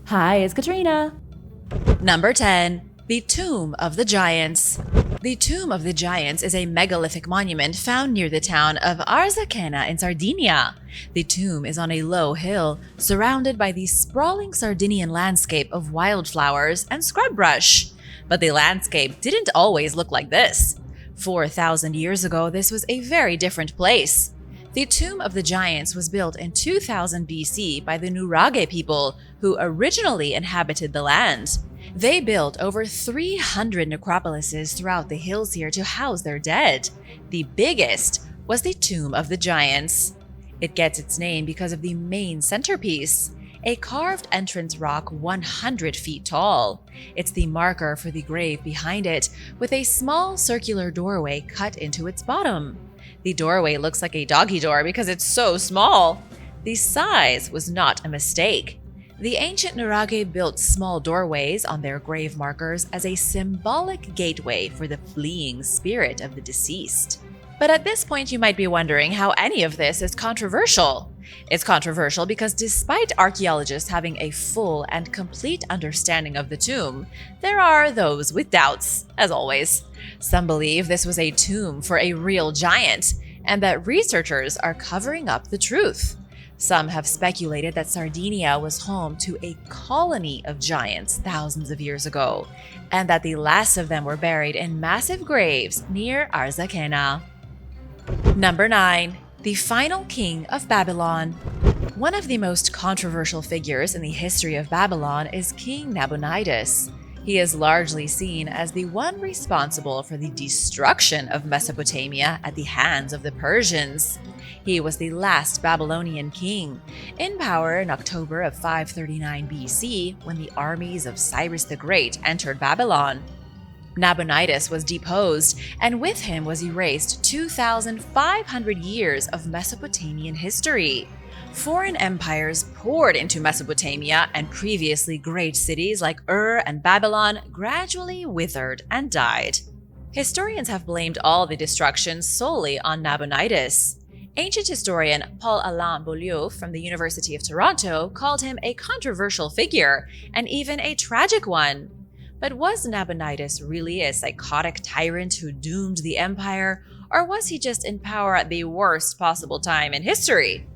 Hi, it's Katrina. Number 10. The Tomb of the Giants. The Tomb of the Giants is a megalithic monument found near the town of Arzachena in Sardinia. The tomb is on a low hill, surrounded by the sprawling Sardinian landscape of wildflowers and scrub brush. But the landscape didn't always look like this. 4,000 years ago, this was a very different place. The Tomb of the Giants was built in 2000 BC by the Nurage people, who originally inhabited the land. They built over 300 necropolises throughout the hills here to house their dead. The biggest was the Tomb of the Giants. It gets its name because of the main centerpiece, a carved entrance rock 100 feet tall. It's the marker for the grave behind it, with a small circular doorway cut into its bottom. The doorway looks like a doggy door because it's so small. The size was not a mistake. The ancient Nurage built small doorways on their grave markers as a symbolic gateway for the fleeing spirit of the deceased. But at this point, you might be wondering how any of this is controversial. It's controversial because despite archaeologists having a full and complete understanding of the tomb, there are those with doubts, as always. Some believe this was a tomb for a real giant, and that researchers are covering up the truth. Some have speculated that Sardinia was home to a colony of giants thousands of years ago, and that the last of them were buried in massive graves near Arzachena. Number 9. The final king of Babylon. One of the most controversial figures in the history of Babylon is King Nabonidus. He is largely seen as the one responsible for the destruction of Mesopotamia at the hands of the Persians. He was the last Babylonian king, in power in October of 539 BC when the armies of Cyrus the Great entered Babylon. Nabonidus was deposed, and with him was erased 2,500 years of Mesopotamian history. Foreign empires poured into Mesopotamia, and previously great cities like Ur and Babylon gradually withered and died. Historians have blamed all the destruction solely on Nabonidus. Ancient historian Paul-Alain Beaulieu from the University of Toronto called him a controversial figure, and even a tragic one. But was Nabonidus really a psychotic tyrant who doomed the empire, or was he just in power at the worst possible time in history?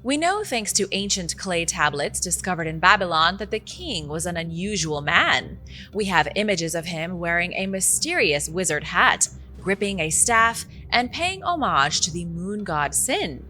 We know, thanks to ancient clay tablets discovered in Babylon, that the king was an unusual man. We have images of him wearing a mysterious wizard hat, gripping a staff, and paying homage to the moon god Sin.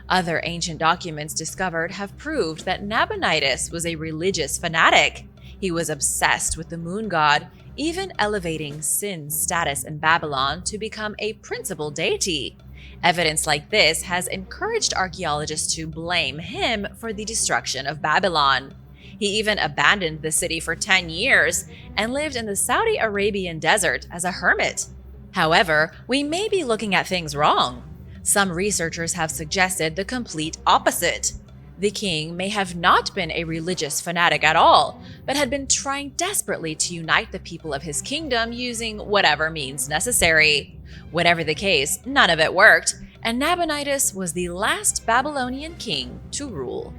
Other ancient documents discovered have proved that Nabonidus was a religious fanatic. He was obsessed with the moon god, even elevating Sin's status in Babylon to become a principal deity. Evidence like this has encouraged archaeologists to blame him for the destruction of Babylon. He even abandoned the city for 10 years and lived in the Saudi Arabian desert as a hermit. However, we may be looking at things wrong. Some researchers have suggested the complete opposite. The king may have not been a religious fanatic at all, but had been trying desperately to unite the people of his kingdom using whatever means necessary. Whatever the case, none of it worked, and Nabonidus was the last Babylonian king to rule.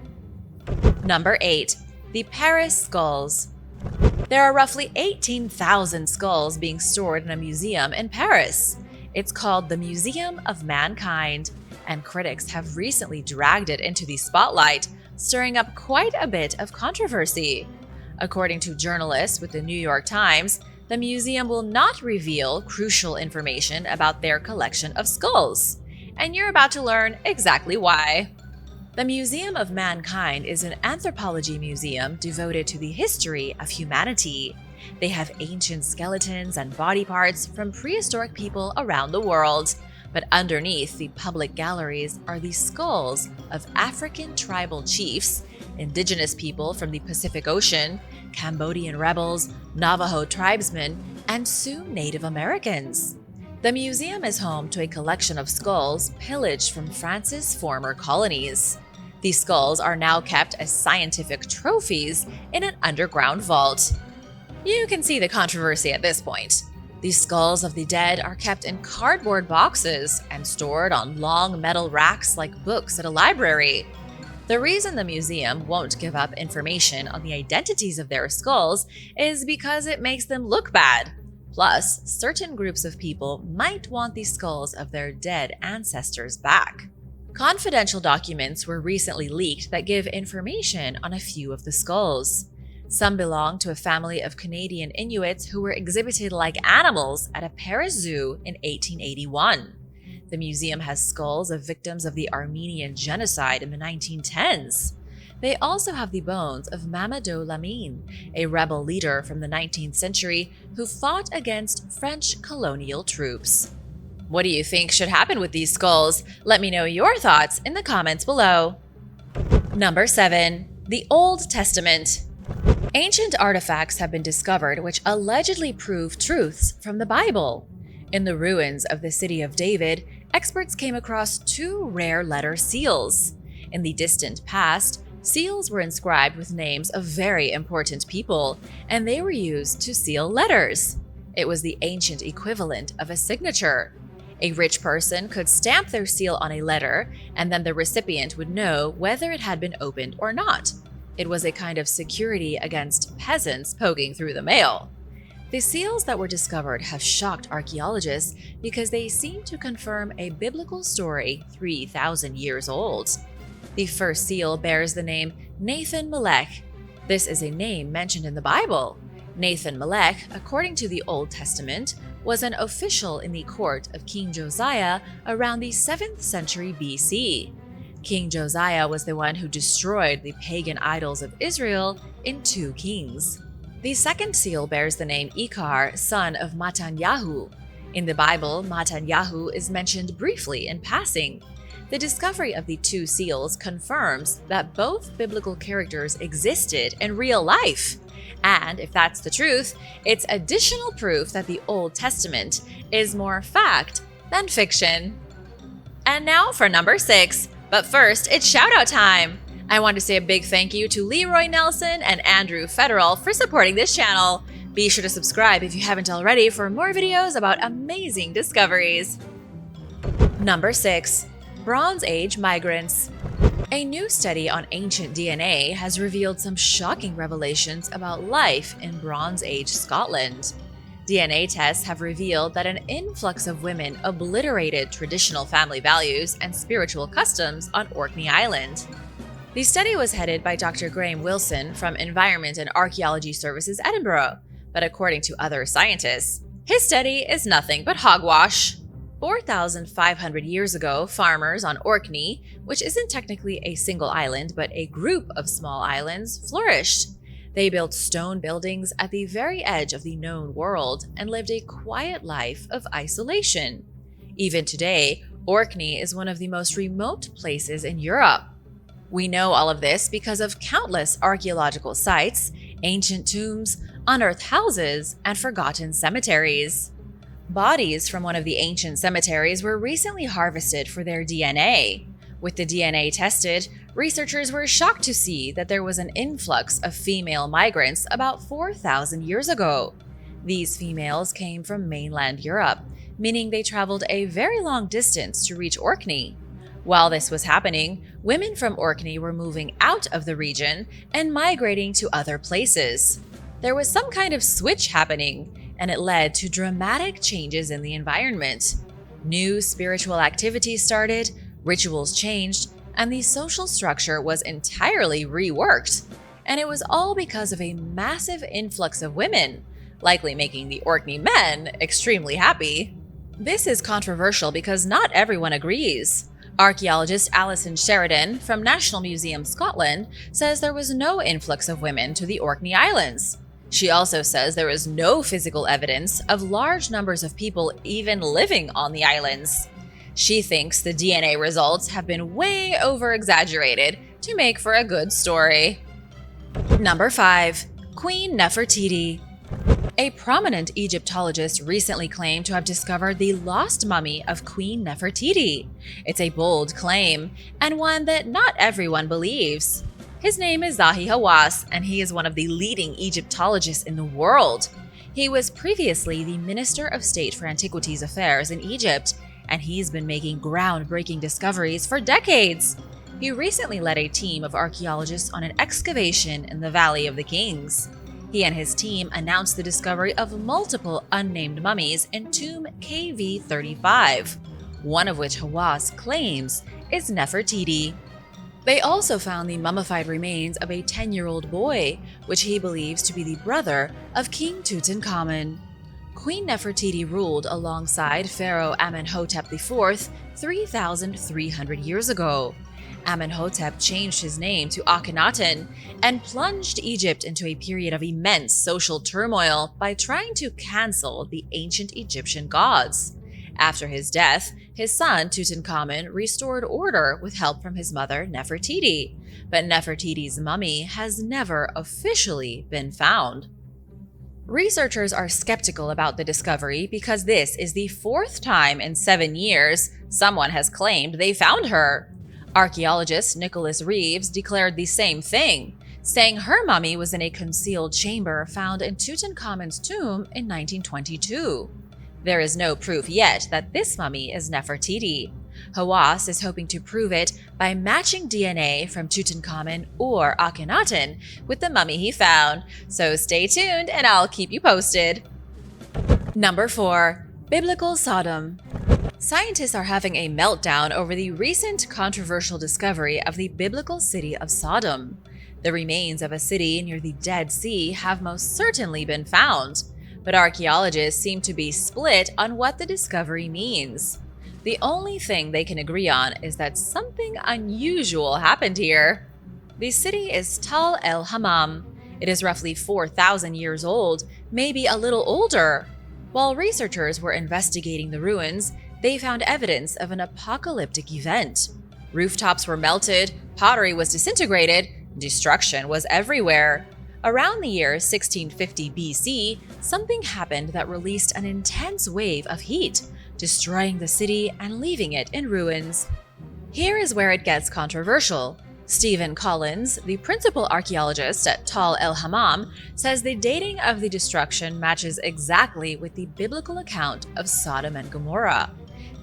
Number 8. The Paris Skulls. There are roughly 18,000 skulls being stored in a museum in Paris. It's called the Museum of Mankind, and critics have recently dragged it into the spotlight, stirring up quite a bit of controversy. According to journalists with the New York Times, the museum will not reveal crucial information about their collection of skulls. And you're about to learn exactly why. The Museum of Mankind is an anthropology museum devoted to the history of humanity. They have ancient skeletons and body parts from prehistoric people around the world. But underneath the public galleries are the skulls of African tribal chiefs, indigenous people from the Pacific Ocean, Cambodian rebels, Navajo tribesmen, and Sioux Native Americans. The museum is home to a collection of skulls pillaged from France's former colonies. These skulls are now kept as scientific trophies in an underground vault. You can see the controversy at this point. The skulls of the dead are kept in cardboard boxes and stored on long metal racks like books at a library. The reason the museum won't give up information on the identities of their skulls is because it makes them look bad. Plus, certain groups of people might want the skulls of their dead ancestors back. Confidential documents were recently leaked that give information on a few of the skulls. Some belong to a family of Canadian Inuits who were exhibited like animals at a Paris zoo in 1881. The museum has skulls of victims of the Armenian genocide in the 1910s. They also have the bones of Mamadou Lamine, a rebel leader from the 19th century who fought against French colonial troops. What do you think should happen with these skulls? Let me know your thoughts in the comments below. Number 7. The Old Testament. Ancient artifacts have been discovered which allegedly prove truths from the Bible. In the ruins of the city of David, experts came across 2 rare letter seals. In the distant past, seals were inscribed with names of very important people, and they were used to seal letters. It was the ancient equivalent of a signature. A rich person could stamp their seal on a letter, and then the recipient would know whether it had been opened or not. It was a kind of security against peasants poking through the mail. The seals that were discovered have shocked archaeologists because they seem to confirm a biblical story 3,000 years old. The first seal bears the name Nathan Melech. This is a name mentioned in the Bible. Nathan Melech, according to the Old Testament, was an official in the court of King Josiah around the 7th century BC. King Josiah was the one who destroyed the pagan idols of Israel in 2 Kings. The second seal bears the name Ikar, son of Matanyahu. In the Bible, Matanyahu is mentioned briefly in passing. The discovery of the 2 seals confirms that both biblical characters existed in real life. And if that's the truth, it's additional proof that the Old Testament is more fact than fiction. And now for number 6. But first, it's shoutout time! I want to say a big thank you to Leroy Nelson and Andrew Federal for supporting this channel. Be sure to subscribe if you haven't already for more videos about amazing discoveries. Number 6. Bronze Age migrants. A new study on ancient DNA has revealed some shocking revelations about life in Bronze Age Scotland. DNA tests have revealed that an influx of women obliterated traditional family values and spiritual customs on Orkney Island. The study was headed by Dr. Graham Wilson from Environment and Archaeology Services, Edinburgh, but according to other scientists, his study is nothing but hogwash. 4,500 years ago, farmers on Orkney, which isn't technically a single island but a group of small islands, flourished. They built stone buildings at the very edge of the known world and lived a quiet life of isolation. Even today, Orkney is one of the most remote places in Europe. We know all of this because of countless archaeological sites, ancient tombs, unearthed houses, and forgotten cemeteries. Bodies from one of the ancient cemeteries were recently harvested for their DNA. With the DNA tested, researchers were shocked to see that there was an influx of female migrants about 4,000 years ago. These females came from mainland Europe, meaning they traveled a very long distance to reach Orkney. While this was happening, women from Orkney were moving out of the region and migrating to other places. There was some kind of switch happening, and it led to dramatic changes in the environment. New spiritual activities started, rituals changed, and the social structure was entirely reworked. And it was all because of a massive influx of women, likely making the Orkney men extremely happy. This is controversial because not everyone agrees. Archaeologist Alison Sheridan from National Museum Scotland says there was no influx of women to the Orkney Islands. She also says there is no physical evidence of large numbers of people even living on the islands. She thinks the DNA results have been way over-exaggerated to make for a good story. Number 5. Queen Nefertiti. A prominent Egyptologist recently claimed to have discovered the lost mummy of Queen Nefertiti. It's a bold claim, and one that not everyone believes. His name is Zahi Hawass, and he is one of the leading Egyptologists in the world. He was previously the Minister of State for Antiquities Affairs in Egypt, and he's been making groundbreaking discoveries for decades. He recently led a team of archaeologists on an excavation in the Valley of the Kings. He and his team announced the discovery of multiple unnamed mummies in tomb KV35, one of which Hawass claims is Nefertiti. They also found the mummified remains of a 10-year-old boy, which he believes to be the brother of King Tutankhamun. Queen Nefertiti ruled alongside Pharaoh Amenhotep IV 3,300 years ago. Amenhotep changed his name to Akhenaten and plunged Egypt into a period of immense social turmoil by trying to cancel the ancient Egyptian gods. After his death, his son Tutankhamun restored order with help from his mother Nefertiti, but Nefertiti's mummy has never officially been found. Researchers are skeptical about the discovery because this is the fourth time in 7 years someone has claimed they found her. Archaeologist Nicholas Reeves declared the same thing, saying her mummy was in a concealed chamber found in Tutankhamun's tomb in 1922. There is no proof yet that this mummy is Nefertiti. Hawass is hoping to prove it by matching DNA from Tutankhamun or Akhenaten with the mummy he found, so stay tuned and I'll keep you posted. Number 4. Biblical Sodom. Scientists are having a meltdown over the recent controversial discovery of the biblical city of Sodom. The remains of a city near the Dead Sea have most certainly been found, but archaeologists seem to be split on what the discovery means. The only thing they can agree on is that something unusual happened here. The city is Tal el-Hammam. It is roughly 4,000 years old, maybe a little older. While researchers were investigating the ruins, they found evidence of an apocalyptic event. Rooftops were melted, pottery was disintegrated, destruction was everywhere. Around the year 1650 BC, something happened that released an intense wave of heat, destroying the city and leaving it in ruins. Here is where it gets controversial. Stephen Collins, the principal archaeologist at Tal el-Hammam, says the dating of the destruction matches exactly with the biblical account of Sodom and Gomorrah.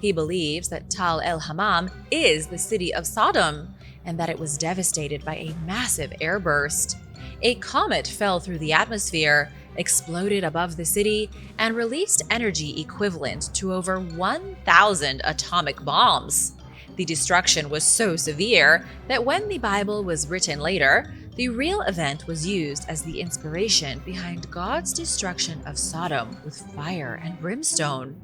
He believes that Tal el-Hammam is the city of Sodom, and that it was devastated by a massive airburst. A comet fell through the atmosphere, exploded above the city, and released energy equivalent to over 1,000 atomic bombs. The destruction was so severe that when the Bible was written later, the real event was used as the inspiration behind God's destruction of Sodom with fire and brimstone.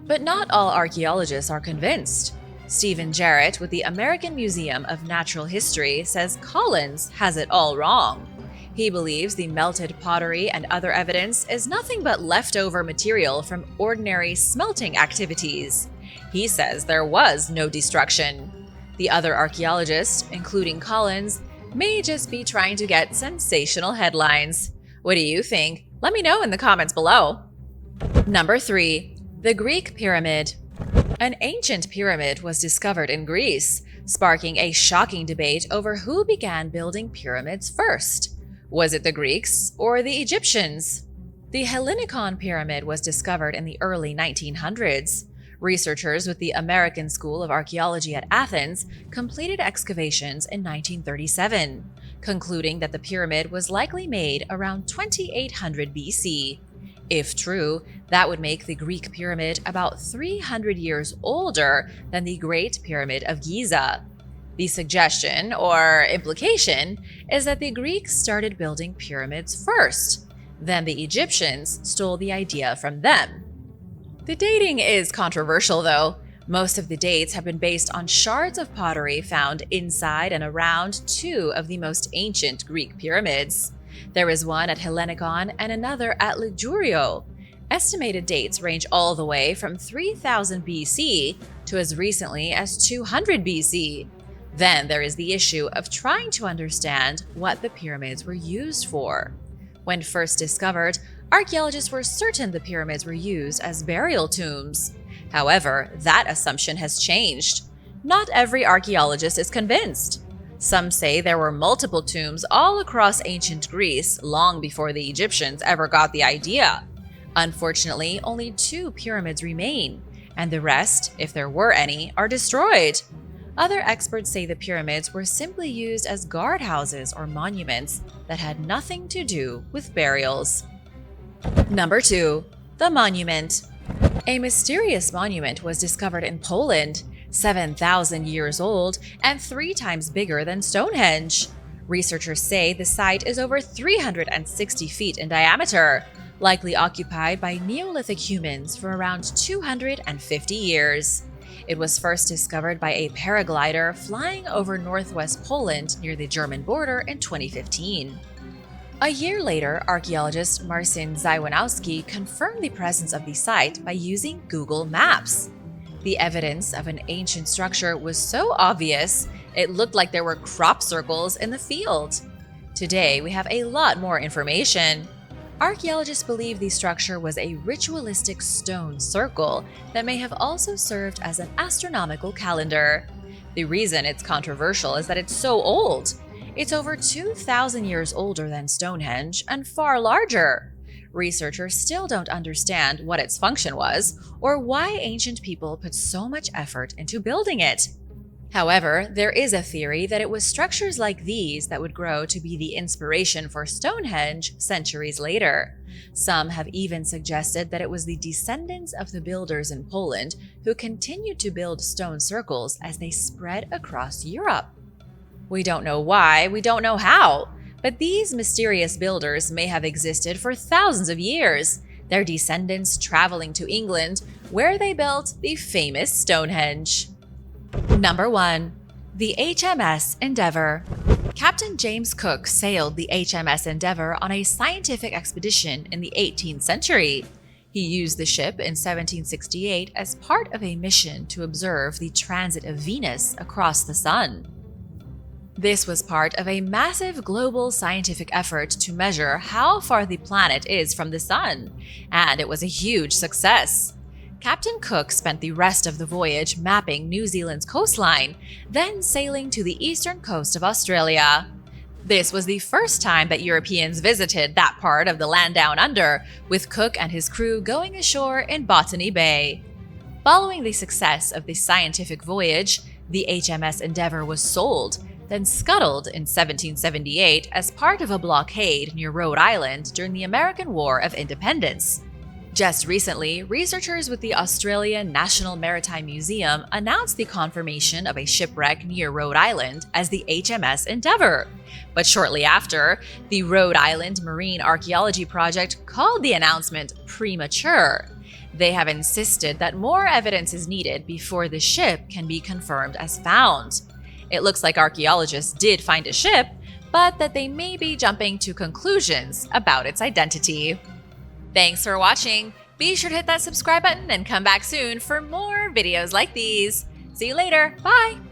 But not all archaeologists are convinced. Stephen Jarrett with the American Museum of Natural History says Collins has it all wrong. He believes the melted pottery and other evidence is nothing but leftover material from ordinary smelting activities. He says there was no destruction. The other archaeologists, including Collins, may just be trying to get sensational headlines. What do you think? Let me know in the comments below. Number 3. The Greek Pyramid. An ancient pyramid was discovered in Greece, sparking a shocking debate over who began building pyramids first. Was it the Greeks or the Egyptians? The Hellinikon pyramid was discovered in the early 1900s. Researchers with the American School of Archaeology at Athens completed excavations in 1937, concluding that the pyramid was likely made around 2800 BC. If true, that would make the Greek pyramid about 300 years older than the Great Pyramid of Giza. The suggestion, or implication, is that the Greeks started building pyramids first. Then the Egyptians stole the idea from them. The dating is controversial, though. Most of the dates have been based on shards of pottery found inside and around 2 of the most ancient Greek pyramids. There is one at Hellinikon and another at Ligurio. Estimated dates range all the way from 3000 BC to as recently as 200 BC. Then there is the issue of trying to understand what the pyramids were used for. When first discovered, archaeologists were certain the pyramids were used as burial tombs. However, that assumption has changed. Not every archaeologist is convinced. Some say there were multiple tombs all across ancient Greece long before the Egyptians ever got the idea. Unfortunately, only 2 pyramids remain, and the rest, if there were any, are destroyed. Other experts say the pyramids were simply used as guardhouses or monuments that had nothing to do with burials. Number 2. The monument. A mysterious monument was discovered in Poland, 7,000 years old and 3 times bigger than Stonehenge. Researchers say the site is over 360 feet in diameter, likely occupied by Neolithic humans for around 250 years. It was first discovered by a paraglider flying over northwest Poland near the German border in 2015. A year later, archaeologist Marcin Zajwanowski confirmed the presence of the site by using Google Maps. The evidence of an ancient structure was so obvious, it looked like there were crop circles in the field. Today, we have a lot more information. Archaeologists believe the structure was a ritualistic stone circle that may have also served as an astronomical calendar. The reason it's controversial is that it's so old. It's over 2,000 years older than Stonehenge and far larger. Researchers still don't understand what its function was or why ancient people put so much effort into building it. However, there is a theory that it was structures like these that would grow to be the inspiration for Stonehenge centuries later. Some have even suggested that it was the descendants of the builders in Poland who continued to build stone circles as they spread across Europe. We don't know why, we don't know how, but these mysterious builders may have existed for thousands of years, their descendants traveling to England, where they built the famous Stonehenge. Number 1. The HMS Endeavor. Captain James Cook sailed the HMS Endeavor on a scientific expedition in the 18th century. He used the ship in 1768 as part of a mission to observe the transit of Venus across the Sun. This was part of a massive global scientific effort to measure how far the planet is from the Sun, and it was a huge success. Captain Cook spent the rest of the voyage mapping New Zealand's coastline, then sailing to the eastern coast of Australia. This was the first time that Europeans visited that part of the land down under, with Cook and his crew going ashore in Botany Bay. Following the success of the scientific voyage, the HMS Endeavour was sold, then scuttled in 1778 as part of a blockade near Rhode Island during the American War of Independence. Just recently, researchers with the Australian National Maritime Museum announced the confirmation of a shipwreck near Rhode Island as the HMS Endeavour. But shortly after, the Rhode Island Marine Archaeology Project called the announcement premature. They have insisted that more evidence is needed before the ship can be confirmed as found. It looks like archaeologists did find a ship, but that they may be jumping to conclusions about its identity. Thanks for watching. Be sure to hit that subscribe button and come back soon for more videos like these. See you later. Bye!